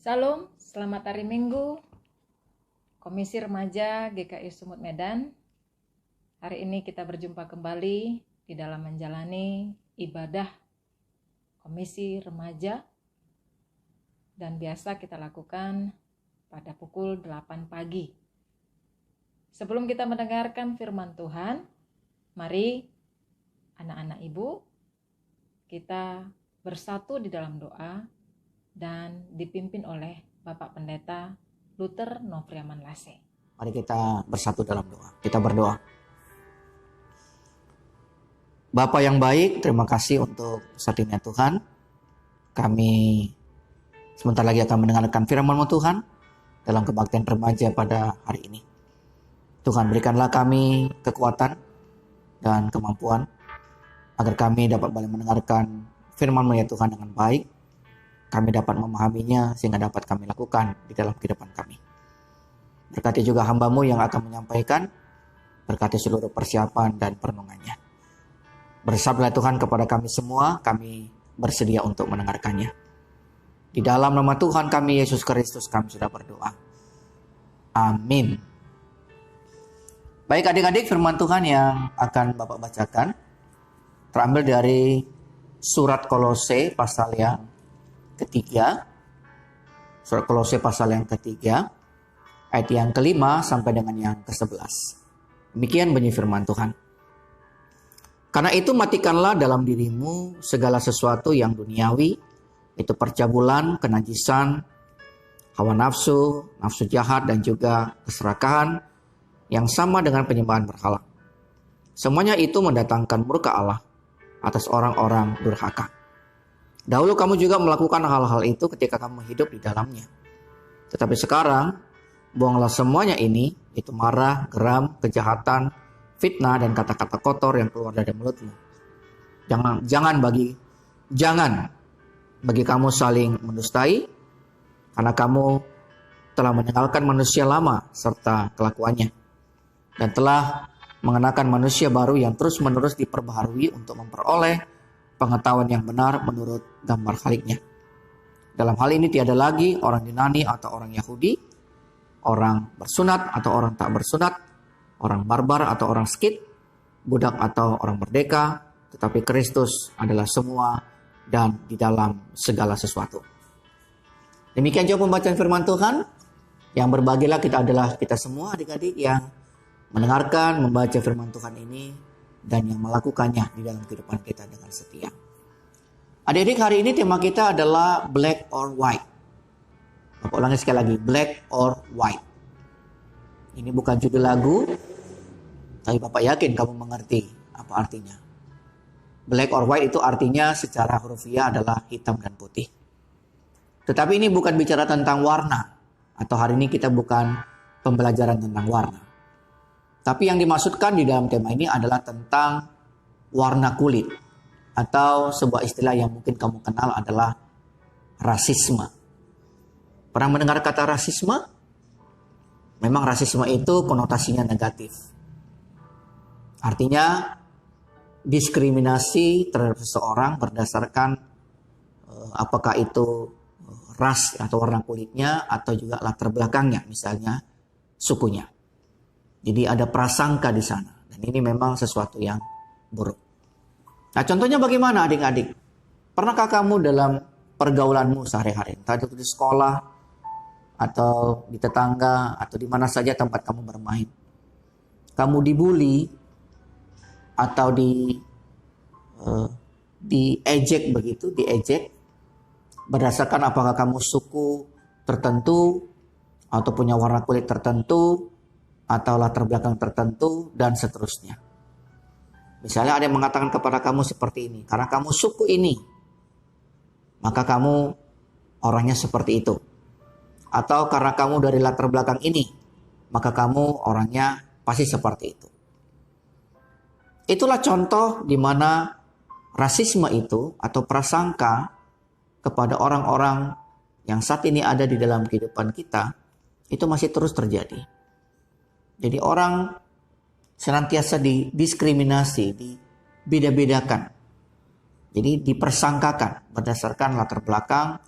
Salam, selamat hari Minggu, Komisi Remaja GKI Sumut Medan. Hari ini kita berjumpa kembali di dalam menjalani ibadah Komisi Remaja. Dan biasa kita lakukan pada pukul 8 pagi. Sebelum kita mendengarkan firman Tuhan, mari anak-anak ibu kita bersatu di dalam doa dan dipimpin oleh Bapak Pendeta Luther Novriaman Lase. Mari kita bersatu dalam doa. Kita berdoa. Bapa yang baik, terima kasih untuk saat ini Tuhan. Kami sebentar lagi akan mendengarkan firman-Mu Tuhan dalam kebaktian remaja pada hari ini. Tuhan, berikanlah kami kekuatan dan kemampuan agar kami dapat boleh mendengarkan firman-Mu ya Tuhan dengan baik. Kami dapat memahaminya sehingga dapat kami lakukan di dalam kehidupan kami. Berkati juga hamba-Mu yang akan menyampaikan, berkati seluruh persiapan dan perenungannya. Bersabdalah Tuhan kepada kami semua, kami bersedia untuk mendengarkannya. Di dalam nama Tuhan kami Yesus Kristus kami sudah berdoa. Amin. Baik adik-adik, firman Tuhan yang akan Bapak bacakan terambil dari surat Kolose pasal yang ketiga, surat Kolose pasal yang ketiga, ayat yang kelima sampai dengan yang ke-11. Demikian bunyi firman Tuhan. Karena itu matikanlah dalam dirimu segala sesuatu yang duniawi, itu percabulan, kenajisan, hawa nafsu, nafsu jahat dan juga keserakahan yang sama dengan penyembahan berhala. Semuanya itu mendatangkan murka Allah atas orang-orang durhaka. Dahulu kamu juga melakukan hal-hal itu ketika kamu hidup di dalamnya. Tetapi sekarang, buanglah semuanya ini, itu marah, geram, kejahatan, fitnah, dan kata-kata kotor yang keluar dari mulutmu. Jangan bagi kamu saling mendustai, karena kamu telah meninggalkan manusia lama serta kelakuannya, dan telah mengenakan manusia baru yang terus-menerus diperbaharui untuk memperoleh pengetahuan yang benar menurut gambar khaliknya. Dalam hal ini tiada lagi orang Yunani atau orang Yahudi, orang bersunat atau orang tak bersunat, orang barbar atau orang Skit, budak atau orang merdeka, tetapi Kristus adalah semua dan di dalam segala sesuatu. Demikian juga pembacaan firman Tuhan. Yang berbahagialah kita adalah kita semua adik-adik yang mendengarkan, membaca firman Tuhan ini dan yang melakukannya di dalam kehidupan kita dengan setia. Adik-adik, hari ini tema kita adalah black or white. Bapak ulangi sekali lagi, black or white. Ini bukan judul lagu, tapi Bapak yakin kamu mengerti apa artinya. Black or white itu artinya secara hurufiah adalah hitam dan putih. Tetapi ini bukan bicara tentang warna, atau hari ini kita bukan pembelajaran tentang warna. Tapi yang dimaksudkan di dalam tema ini adalah tentang warna kulit. Atau sebuah istilah yang mungkin kamu kenal adalah rasisme. Pernah mendengar kata rasisme? Memang rasisme itu konotasinya negatif. Artinya diskriminasi terhadap seseorang berdasarkan apakah itu ras atau warna kulitnya atau juga latar belakangnya, misalnya sukunya. Jadi ada prasangka di sana. Dan ini memang sesuatu yang buruk. Nah, contohnya bagaimana adik-adik? Pernahkah kamu dalam pergaulanmu sehari-hari, entah itu di sekolah, atau di tetangga, atau di mana saja tempat kamu bermain, kamu dibully, atau diejek begitu, diejek, berdasarkan apakah kamu suku tertentu, atau punya warna kulit tertentu, atau latar belakang tertentu, dan seterusnya. Misalnya ada yang mengatakan kepada kamu seperti ini, karena kamu suku ini, maka kamu orangnya seperti itu. Atau karena kamu dari latar belakang ini, maka kamu orangnya pasti seperti itu. Itulah contoh di mana rasisme itu atau prasangka kepada orang-orang yang saat ini ada di dalam kehidupan kita, itu masih terus terjadi. Jadi orang senantiasa didiskriminasi, dibeda-bedakan. Jadi dipersangkakan berdasarkan latar belakang,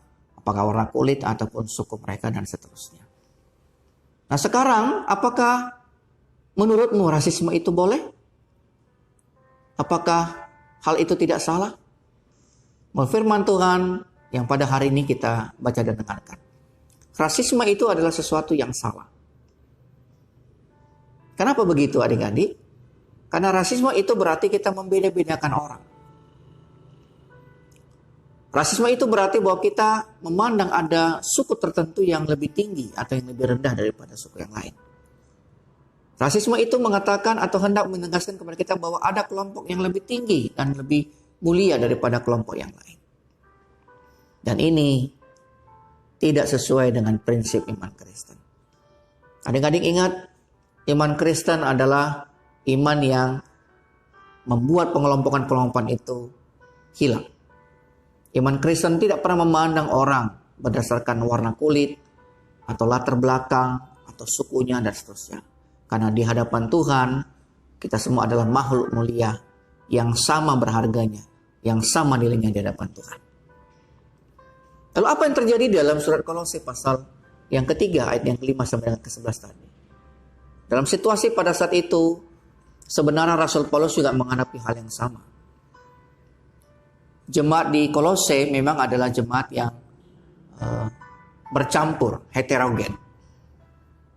apakah warna kulit ataupun suku mereka dan seterusnya. Nah sekarang, apakah menurutmu rasisme itu boleh? Apakah hal itu tidak salah? Menurut firman Tuhan yang pada hari ini kita baca dan dengarkan, rasisme itu adalah sesuatu yang salah. Kenapa begitu adik-adik? Karena rasisme itu berarti kita membeda-bedakan orang. Rasisme itu berarti bahwa kita memandang ada suku tertentu yang lebih tinggi atau yang lebih rendah daripada suku yang lain. Rasisme itu mengatakan atau hendak menegaskan kepada kita bahwa ada kelompok yang lebih tinggi dan lebih mulia daripada kelompok yang lain. Dan ini tidak sesuai dengan prinsip iman Kristen. Adik-adik ingat, iman Kristen adalah iman yang membuat pengelompokan-pengelompokan itu hilang. Iman Kristen tidak pernah memandang orang berdasarkan warna kulit, atau latar belakang, atau sukunya, dan seterusnya. Karena di hadapan Tuhan, kita semua adalah makhluk mulia yang sama berharganya, yang sama nilainya di hadapan Tuhan. Lalu apa yang terjadi dalam surat Kolose pasal yang ketiga, ayat yang kelima sampai dengan ke-11 tadi? Dalam situasi pada saat itu, sebenarnya Rasul Paulus juga menghadapi hal yang sama. Jemaat di Kolose memang adalah jemaat yang bercampur, heterogen.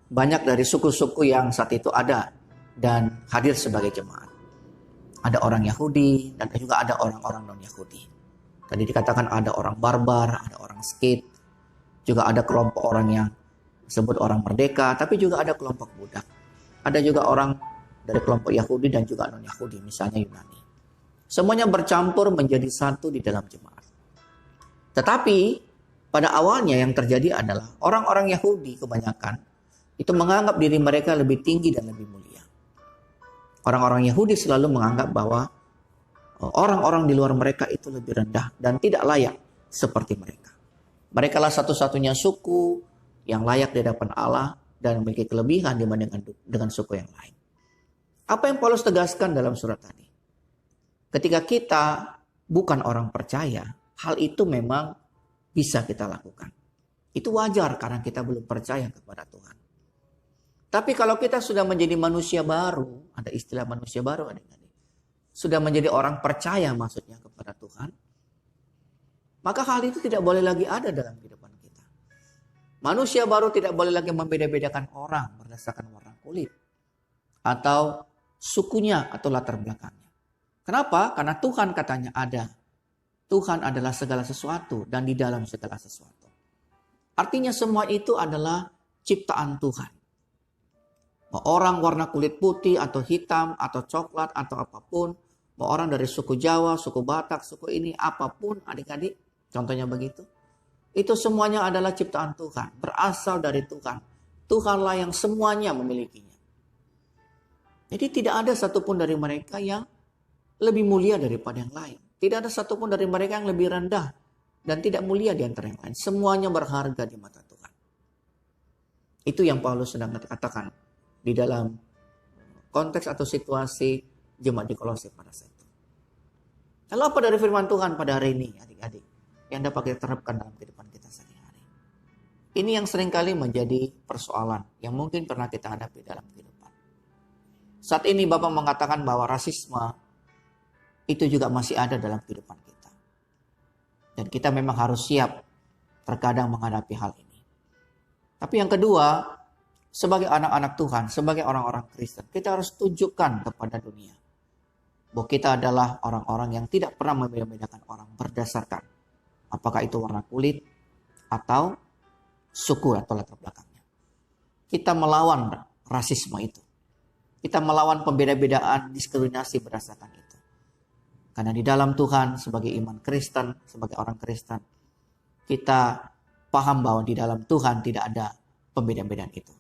Banyak dari suku-suku yang saat itu ada dan hadir sebagai jemaat. Ada orang Yahudi dan juga ada orang-orang non-Yahudi. Tadi dikatakan ada orang barbar, ada orang Skit, juga ada kelompok orang yang disebut orang merdeka, tapi juga ada kelompok budak. Ada juga orang dari kelompok Yahudi dan juga non-Yahudi, misalnya Yunani. Semuanya bercampur menjadi satu di dalam jemaat. Tetapi pada awalnya yang terjadi adalah orang-orang Yahudi kebanyakan itu menganggap diri mereka lebih tinggi dan lebih mulia. Orang-orang Yahudi selalu menganggap bahwa orang-orang di luar mereka itu lebih rendah dan tidak layak seperti mereka. Mereka lah satu-satunya suku yang layak di hadapan Allah dan memiliki kelebihan dibandingkan dengan suku yang lain. Apa yang Paulus tegaskan dalam surat tadi? Ketika kita bukan orang percaya, hal itu memang bisa kita lakukan. Itu wajar karena kita belum percaya kepada Tuhan. Tapi kalau kita sudah menjadi manusia baru, ada istilah manusia baru adik-adik, sudah menjadi orang percaya maksudnya kepada Tuhan, maka hal itu tidak boleh lagi ada dalam kehidupan kita. Manusia baru tidak boleh lagi membeda-bedakan orang berdasarkan warna kulit, atau sukunya atau latar belakangnya. Kenapa? Karena Tuhan katanya ada. Tuhan adalah segala sesuatu dan di dalam segala sesuatu. Artinya semua itu adalah ciptaan Tuhan. Mau orang warna kulit putih atau hitam atau coklat atau apapun. Mau orang dari suku Jawa, suku Batak, suku ini apapun adik-adik. Contohnya begitu. Itu semuanya adalah ciptaan Tuhan. Berasal dari Tuhan. Tuhanlah yang semuanya memilikinya. Jadi tidak ada satupun dari mereka yang lebih mulia daripada yang lain. Tidak ada satupun dari mereka yang lebih rendah dan tidak mulia di antara yang lain. Semuanya berharga di mata Tuhan. Itu yang Paulus sedang katakan di dalam konteks atau situasi jemaat di Kolose pada saat itu. Lalu apa dari firman Tuhan pada hari ini adik-adik yang dapat kita terapkan dalam kehidupan kita sehari-hari? Ini yang seringkali menjadi persoalan yang mungkin pernah kita hadapi dalam kehidupan. Saat ini Bapak mengatakan bahwa rasisme itu juga masih ada dalam kehidupan kita. Dan kita memang harus siap terkadang menghadapi hal ini. Tapi yang kedua, sebagai anak-anak Tuhan, sebagai orang-orang Kristen, kita harus tunjukkan kepada dunia bahwa kita adalah orang-orang yang tidak pernah membedakan orang berdasarkan apakah itu warna kulit atau suku atau latar belakangnya. Kita melawan rasisme itu. Kita melawan pembeda-bedaan, diskriminasi berdasarkan itu. Karena di dalam Tuhan sebagai iman Kristen, sebagai orang Kristen, kita paham bahwa di dalam Tuhan tidak ada pembeda-bedaan itu.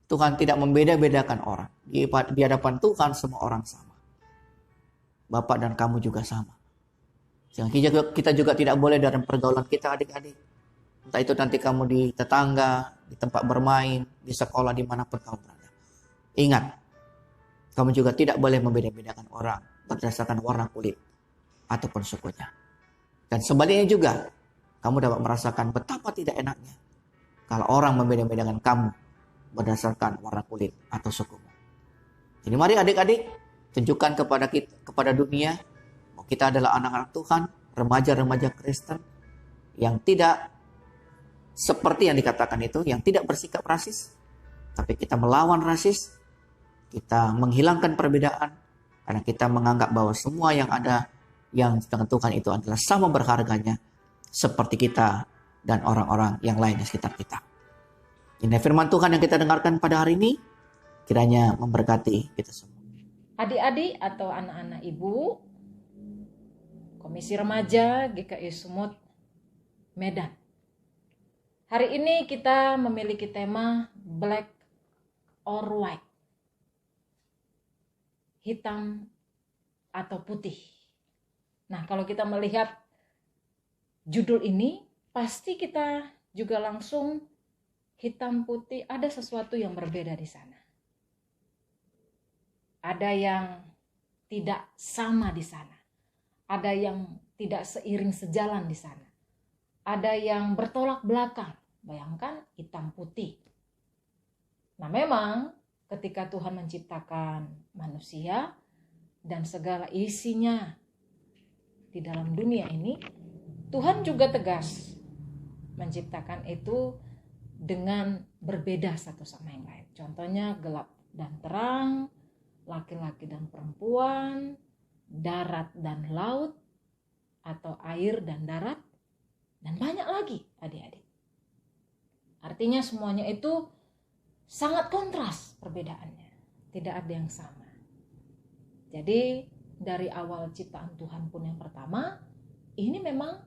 Tuhan tidak membeda-bedakan orang. Di hadapan Tuhan semua orang sama. Bapak dan kamu juga sama. Sehingga kita juga tidak boleh dalam pergaulan kita adik-adik. Entah itu nanti kamu di tetangga, di tempat bermain, di sekolah, dimanapun kamu berada. Ingat, kamu juga tidak boleh membeda-bedakan orang berdasarkan warna kulit ataupun sukunya. Dan sebaliknya juga, kamu dapat merasakan betapa tidak enaknya kalau orang membeda-bedakan kamu berdasarkan warna kulit atau sukumu. Jadi mari adik-adik, tunjukkan kepada dunia bahwa kita adalah anak-anak Tuhan, remaja-remaja Kristen yang tidak seperti yang dikatakan itu, yang tidak bersikap rasis, tapi kita melawan rasis, kita menghilangkan perbedaan, karena kita menganggap bahwa semua yang ada yang dengan Tuhan itu adalah sama berharganya, seperti kita dan orang-orang yang lain di sekitar kita. Ini firman Tuhan yang kita dengarkan pada hari ini, kiranya memberkati kita semua. Adik-adik atau anak-anak ibu, Komisi Remaja GKI Sumut Medan. Hari ini kita memiliki tema Black or White, hitam atau putih. Nah, kalau kita melihat judul ini, pasti kita juga langsung hitam putih, ada sesuatu yang berbeda di sana. Ada yang tidak sama di sana. Ada yang tidak seiring sejalan di sana. Ada yang bertolak belakang. Bayangkan hitam putih. Nah, memang ketika Tuhan menciptakan manusia dan segala isinya di dalam dunia ini, Tuhan juga tegas menciptakan itu dengan berbeda satu sama yang lain. Contohnya gelap dan terang, laki-laki dan perempuan, darat dan laut, atau air dan darat, dan banyak lagi adik-adik. Artinya semuanya itu sangat kontras perbedaannya, tidak ada yang sama. Jadi dari awal ciptaan Tuhan pun yang pertama, ini memang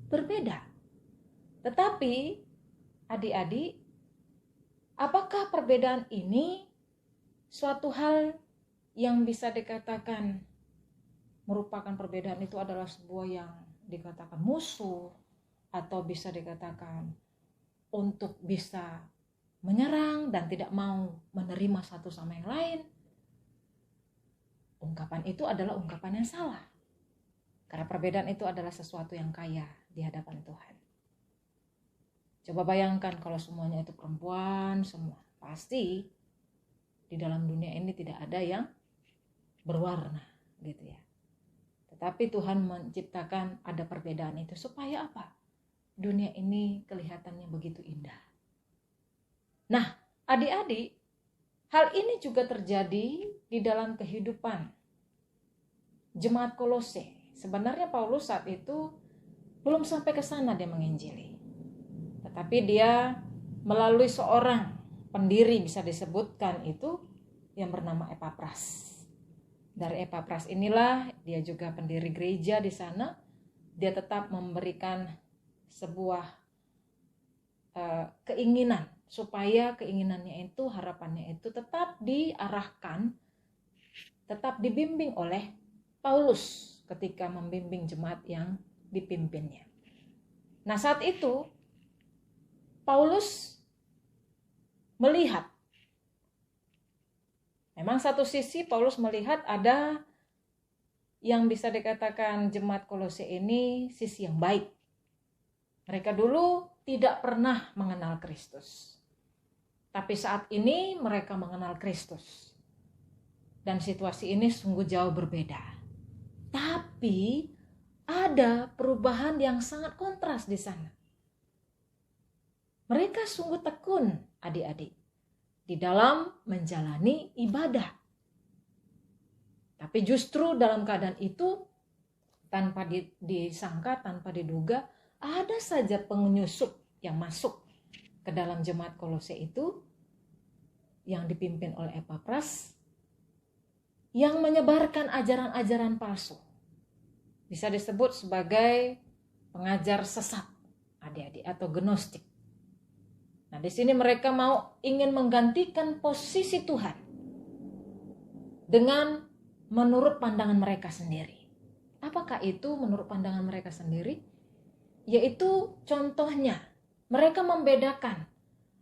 berbeda. Tetapi adik-adik, apakah perbedaan ini suatu hal yang bisa dikatakan merupakan perbedaan itu adalah sebuah yang dikatakan musuh, atau bisa dikatakan untuk bisa menyerang dan tidak mau menerima satu sama yang lain? Ungkapan itu adalah ungkapan yang salah. Karena perbedaan itu adalah sesuatu yang kaya di hadapan Tuhan. Coba bayangkan kalau semuanya itu perempuan semua. Pasti di dalam dunia ini tidak ada yang berwarna gitu ya. Tetapi Tuhan menciptakan ada perbedaan itu supaya apa? Dunia ini kelihatannya begitu indah. Nah, adik-adik, hal ini juga terjadi di dalam kehidupan jemaat Kolose. Sebenarnya Paulus saat itu belum sampai ke sana dia menginjili. Tetapi dia melalui seorang pendiri bisa disebutkan itu yang bernama Epapras. Dari Epapras inilah dia juga pendiri gereja di sana. Dia tetap memberikan sebuah keinginan supaya keinginannya itu, harapannya itu tetap diarahkan, tetap dibimbing oleh Paulus ketika membimbing jemaat yang dipimpinnya. Nah, saat itu Paulus melihat, memang satu sisi Paulus melihat ada yang bisa dikatakan jemaat Kolose ini sisi yang baik. Mereka dulu tidak pernah mengenal Kristus. Tapi saat ini mereka mengenal Kristus. Dan situasi ini sungguh jauh berbeda. Tapi ada perubahan yang sangat kontras di sana. Mereka sungguh tekun, adik-adik, di dalam menjalani ibadah. Tapi justru dalam keadaan itu, tanpa disangka, tanpa diduga, ada saja penyusup yang masuk ke dalam jemaat Kolose itu, yang dipimpin oleh Epapras, yang menyebarkan ajaran-ajaran palsu. Bisa disebut sebagai pengajar sesat, adik-adik, atau gnostik. Nah, di sini mereka ingin menggantikan posisi Tuhan dengan menurut pandangan mereka sendiri. Apakah itu menurut pandangan mereka sendiri? Yaitu contohnya, mereka membedakan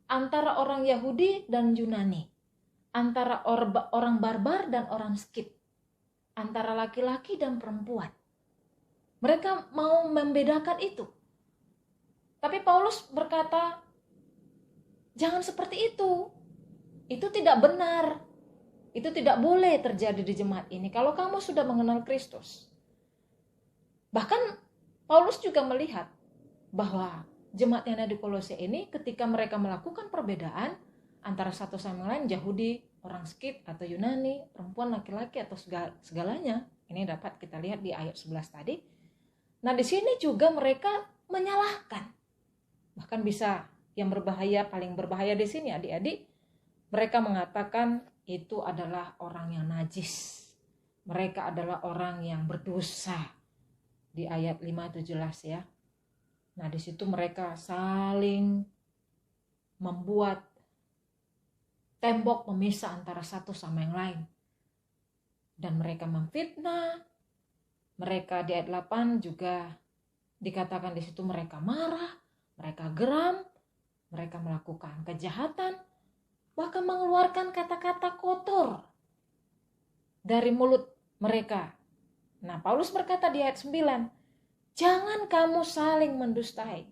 antara orang Yahudi dan Yunani, antara orang barbar dan orang Skit, antara laki-laki dan perempuan. Mereka mau membedakan itu. Tapi Paulus berkata, jangan seperti itu. Itu tidak benar. Itu tidak boleh terjadi di jemaat ini kalau kamu sudah mengenal Kristus. Bahkan Paulus juga melihat bahwa jemaat yang ada di Kolose ini ketika mereka melakukan perbedaan antara satu sama lain, Yahudi, orang Skit atau Yunani, perempuan, laki-laki atau segalanya. Ini dapat kita lihat di ayat 11 tadi. Nah, di sini juga mereka menyalahkan. Bahkan bisa yang berbahaya, paling berbahaya di sini adik-adik, mereka mengatakan itu adalah orang yang najis. Mereka adalah orang yang berdosa. Di ayat 5 itu jelas ya. Nah, di situ mereka saling membuat tembok pemisah antara satu sama yang lain. Dan mereka memfitnah. Mereka di ayat 8 juga dikatakan di situ mereka marah, mereka geram, mereka melakukan kejahatan, bahkan mengeluarkan kata-kata kotor dari mulut mereka. Nah, Paulus berkata di ayat 9, jangan kamu saling mendustai.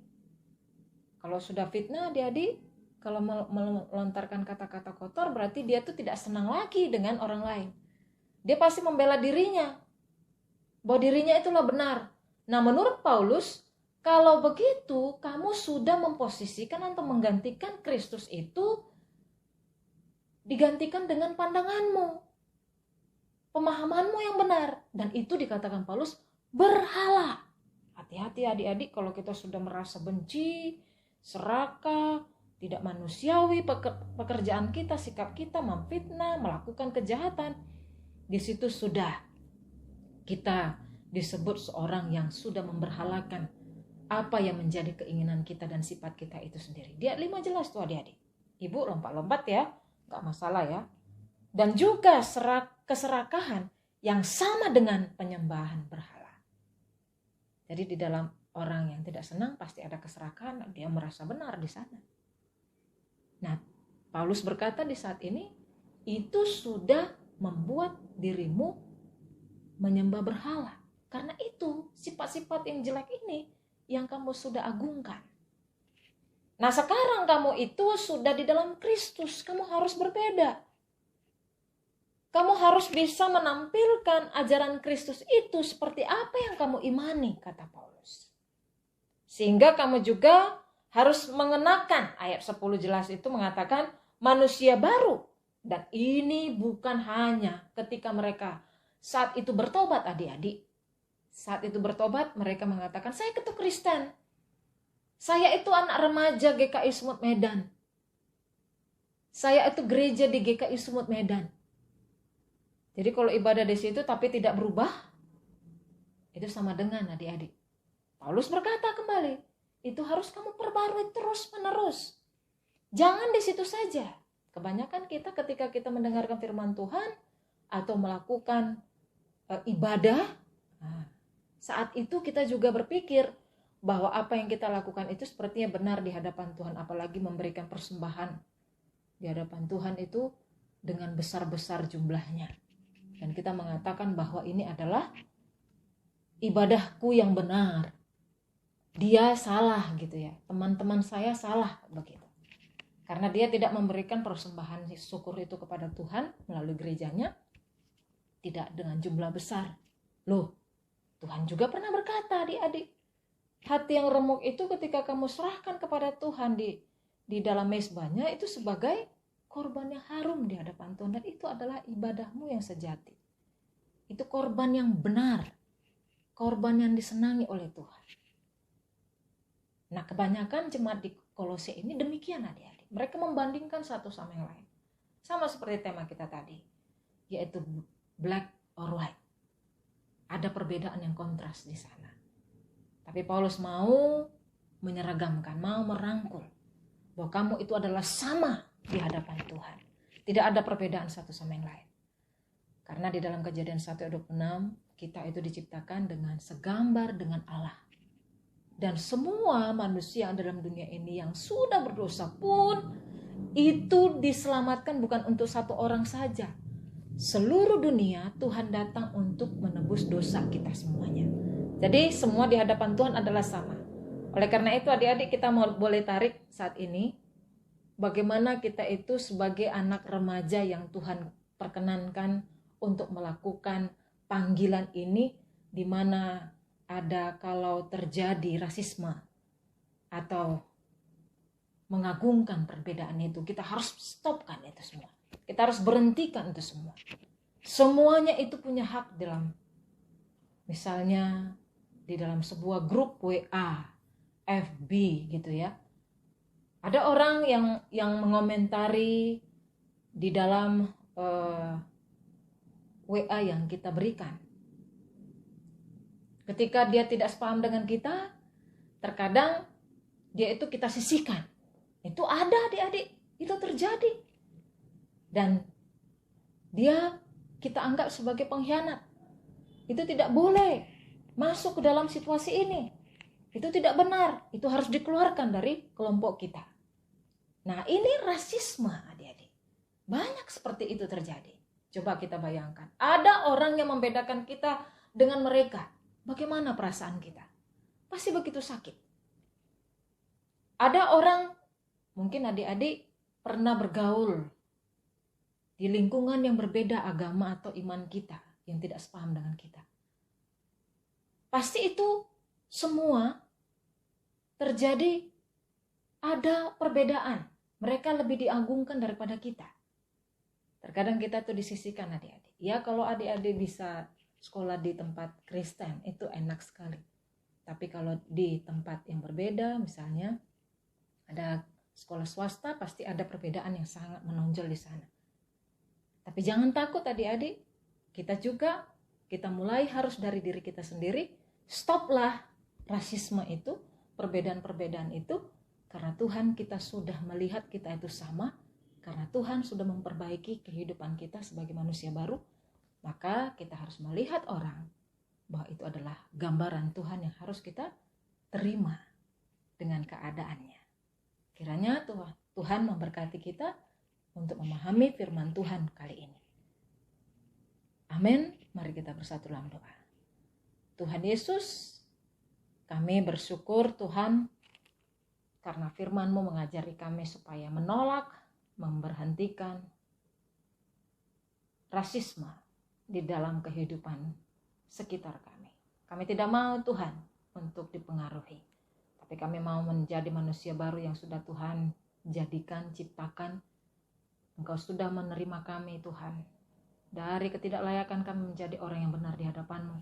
Kalau sudah fitnah adik-adik, kalau melontarkan kata-kata kotor, berarti dia tuh tidak senang lagi dengan orang lain. Dia pasti membela dirinya, bahwa dirinya itulah benar. Nah, menurut Paulus, kalau begitu kamu sudah memposisikan atau menggantikan Kristus itu digantikan dengan pandanganmu, pemahamanmu yang benar. Dan itu dikatakan Paulus berhala. Hati-hati adik-adik kalau kita sudah merasa benci, serakah, tidak manusiawi pekerjaan kita, sikap kita, memfitnah, melakukan kejahatan. Di situ sudah kita disebut seorang yang sudah memberhalakan apa yang menjadi keinginan kita dan sifat kita itu sendiri. Di ayat 5 jelas tuh adik-adik. Ibu lompat-lompat ya. Gak masalah ya. Dan juga keserakahan yang sama dengan penyembahan berhala. Jadi di dalam orang yang tidak senang pasti ada keserakahan, dia merasa benar di sana. Nah, Paulus berkata di saat ini, itu sudah membuat dirimu menyembah berhala. Karena itu sifat-sifat yang jelek ini yang kamu sudah agungkan. Nah, sekarang kamu itu sudah di dalam Kristus, kamu harus berbeda. Kamu harus bisa menampilkan ajaran Kristus itu seperti apa yang kamu imani, kata Paulus. Sehingga kamu juga harus mengenakan, ayat 10 jelas itu mengatakan manusia baru. Dan ini bukan hanya ketika mereka saat itu bertobat adik-adik. Saat itu bertobat mereka mengatakan, saya itu Kristen. Saya itu anak remaja GKI Sumut Medan. Saya itu gereja di GKI Sumut Medan. Jadi kalau ibadah di situ tapi tidak berubah, itu sama dengan adik-adik. Paulus berkata kembali, itu harus kamu perbarui terus menerus. Jangan di situ saja. Kebanyakan kita ketika kita mendengarkan firman Tuhan atau melakukan ibadah, saat itu kita juga berpikir bahwa apa yang kita lakukan itu sepertinya benar di hadapan Tuhan, apalagi memberikan persembahan di hadapan Tuhan itu dengan besar-besar jumlahnya. Dan kita mengatakan bahwa ini adalah ibadahku yang benar. Dia salah gitu ya. Teman-teman saya salah begitu. Karena dia tidak memberikan persembahan syukur itu kepada Tuhan melalui gerejanya. Tidak dengan jumlah besar. Loh, Tuhan juga pernah berkata adik-adik. Hati yang remuk itu ketika kamu serahkan kepada Tuhan di dalam mezbahnya itu sebagai korban yang harum di hadapan Tuhan. Dan itu adalah ibadahmu yang sejati. Itu korban yang benar. Korban yang disenangi oleh Tuhan. Nah, kebanyakan jemaat di Kolose ini demikian adik-adik. Mereka membandingkan satu sama yang lain. Sama seperti tema kita tadi. Yaitu black or white. Ada perbedaan yang kontras di sana. Tapi Paulus mau menyeragamkan, mau merangkul. Bahwa kamu itu adalah sama di hadapan Tuhan. Tidak ada perbedaan satu sama yang lain. Karena di dalam Kejadian 1:26 kita itu diciptakan dengan segambar dengan Allah. Dan semua manusia dalam dunia ini yang sudah berdosa pun itu diselamatkan bukan untuk satu orang saja. Seluruh dunia Tuhan datang untuk menebus dosa kita semuanya. Jadi semua di hadapan Tuhan adalah sama. Oleh karena itu adik-adik, kita boleh tarik saat ini bagaimana kita itu sebagai anak remaja yang Tuhan perkenankan untuk melakukan panggilan ini, di mana ada kalau terjadi rasisme atau mengagungkan perbedaan itu, kita harus stopkan itu semua. Kita harus berhentikan itu semua. Semuanya itu punya hak dalam, misalnya di dalam sebuah grup WA, FB gitu ya. Ada orang yang mengomentari di dalam WA yang kita berikan. Ketika dia tidak sepaham dengan kita, terkadang dia itu kita sisihkan. Itu ada adik-adik, itu terjadi. Dan dia kita anggap sebagai pengkhianat. Itu tidak boleh masuk ke dalam situasi ini. Itu tidak benar, itu harus dikeluarkan dari kelompok kita. Nah, ini rasisme adik-adik. Banyak seperti itu terjadi. Coba kita bayangkan, ada orang yang membedakan kita dengan mereka. Bagaimana perasaan kita? Pasti begitu sakit. Ada orang, mungkin adik-adik pernah bergaul di lingkungan yang berbeda agama atau iman kita, yang tidak sepaham dengan kita. Pasti itu semua terjadi, ada perbedaan. Mereka lebih diagungkan daripada kita. Terkadang kita tuh disisihkan adik-adik. Ya kalau adik-adik bisa sekolah di tempat Kristen itu enak sekali. Tapi kalau di tempat yang berbeda, misalnya ada sekolah swasta, pasti ada perbedaan yang sangat menonjol di sana. Tapi jangan takut adik-adik. Kita mulai harus dari diri kita sendiri. Stoplah rasisme itu, perbedaan-perbedaan itu, karena Tuhan kita sudah melihat kita itu sama, karena Tuhan sudah memperbaiki kehidupan kita sebagai manusia baru, maka kita harus melihat orang bahwa itu adalah gambaran Tuhan yang harus kita terima dengan keadaannya. Kiranya Tuhan memberkati kita untuk memahami firman Tuhan kali ini. Amin. Mari kita bersatu dalam doa. Tuhan Yesus, kami bersyukur Tuhan karena firman-Mu mengajari kami supaya menolak, memberhentikan rasisme di dalam kehidupan sekitar kami. Kami tidak mau Tuhan untuk dipengaruhi, tapi kami mau menjadi manusia baru yang sudah Tuhan jadikan, ciptakan. Engkau sudah menerima kami Tuhan. Dari ketidaklayakan kami menjadi orang yang benar di hadapan-Mu.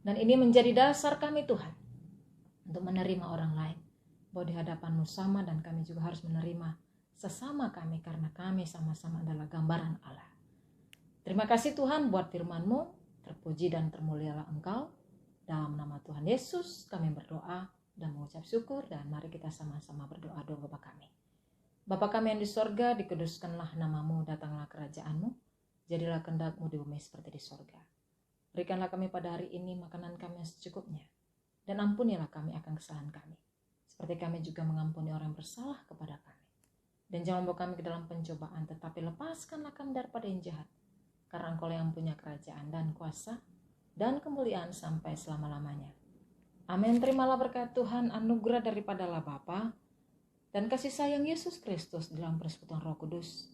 Dan ini menjadi dasar kami Tuhan untuk menerima orang lain. Bahwa di hadapan-Mu sama, dan kami juga harus menerima sesama kami karena kami sama-sama adalah gambaran Allah. Terima kasih Tuhan buat firman-Mu. Terpuji dan termulialah Engkau. Dalam nama Tuhan Yesus kami berdoa dan mengucap syukur, dan mari kita sama-sama berdoa doa Bapa kami. Bapa kami yang di sorga, dikuduskanlah nama-Mu, datanglah kerajaan-Mu, jadilah kehendak-Mu di bumi seperti di sorga. Berikanlah kami pada hari ini makanan kami yang secukupnya, dan ampunilah kami akan kesalahan kami, seperti kami juga mengampuni orang yang bersalah kepada kami. Dan jangan bawa kami ke dalam pencobaan, tetapi lepaskanlah kami daripada yang jahat, karena Engkau yang punya kerajaan dan kuasa dan kemuliaan sampai selama-lamanya. Amin. Terimalah berkat Tuhan, anugerah daripada Allah Bapa dan kasih sayang Yesus Kristus dalam persekutuan Roh Kudus,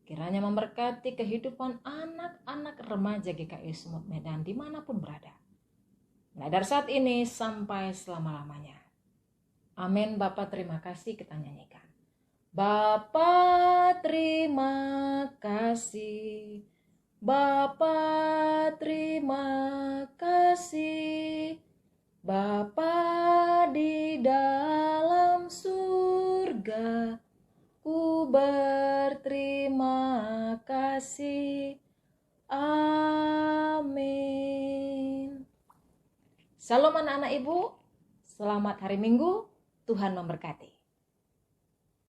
kiranya memberkati kehidupan anak-anak remaja GKI Sumut Medan dimanapun berada, mulai dari saat ini sampai selama-lamanya. Amin. Bapa terima kasih, kita nyanyikan. Bapa terima kasih, Bapa terima kasih, Bapa di dalam surga, ku berterima kasih. Amin. Salam anak-anak ibu, selamat hari Minggu, Tuhan memberkati.